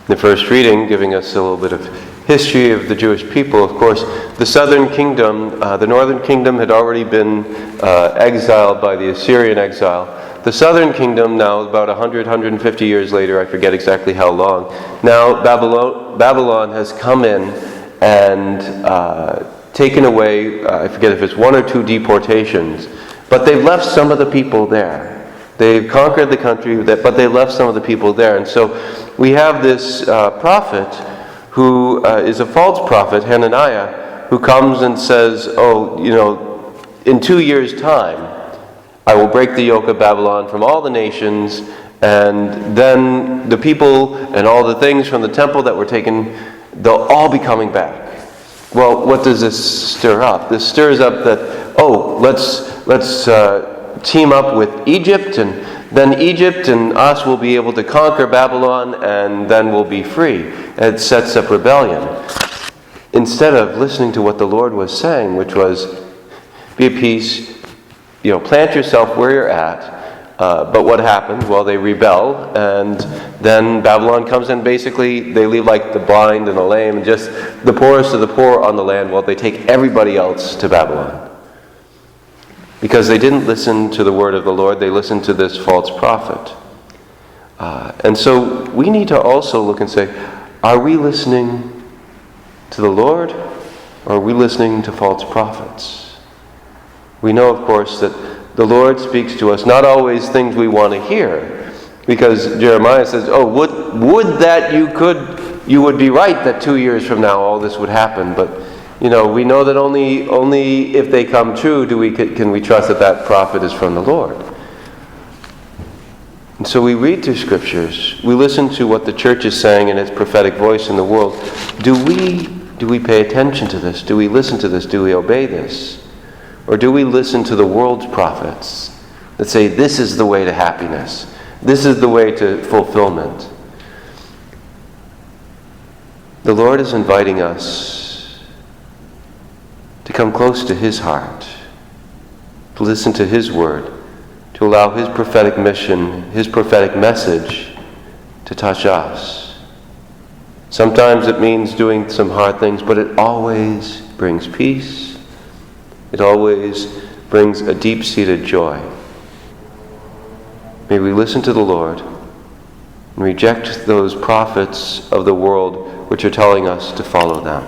The first reading, giving us a little bit of history of the Jewish people. Of course, the southern kingdom, the northern kingdom had already been exiled by the Assyrian exile. The southern kingdom, now about 100, 150 years later, I forget exactly how long, now Babylon has come in and taken away, I forget if it's 1 or 2 deportations, but they've left some of the people there. They've conquered the country, but they left some of the people there. And so we have this prophet who is a false prophet, Hananiah, who comes and says, in 2 years' time, I will break the yoke of Babylon from all the nations, and then the people and all the things from the temple that were taken, they'll all be coming back. Well, what does this stir up? This stirs up that, let's team up with Egypt, and then Egypt and us will be able to conquer Babylon, and then we'll be free. It sets up rebellion. Instead of listening to what the Lord was saying, which was, be at peace, plant yourself where you're at. But what happened? Well, they rebel, and then Babylon comes in. Basically, they leave like the blind and the lame, and just the poorest of the poor on the land. Well, they take everybody else to Babylon. Because they didn't listen to the word of the Lord, they listened to this false prophet. And so we need to also look and say, are we listening to the Lord, or are we listening to false prophets? We know, of course, that the Lord speaks to us, not always things we want to hear, because Jeremiah says, would that you would be right that 2 years from now all this would happen, but we know that only if they come true can we trust that prophet is from the Lord. And so we read through scriptures, we listen to what the church is saying in its prophetic voice in the world. Do we pay attention to this? Do we listen to this? Do we obey this? Or do we listen to the world's prophets that say this is the way to happiness, this is the way to fulfillment? The Lord is inviting us to come close to His heart, to listen to His word, to allow His prophetic mission, His prophetic message to touch us. Sometimes it means doing some hard things, but it always brings peace. It always brings a deep-seated joy. May we listen to the Lord and reject those prophets of the world which are telling us to follow them.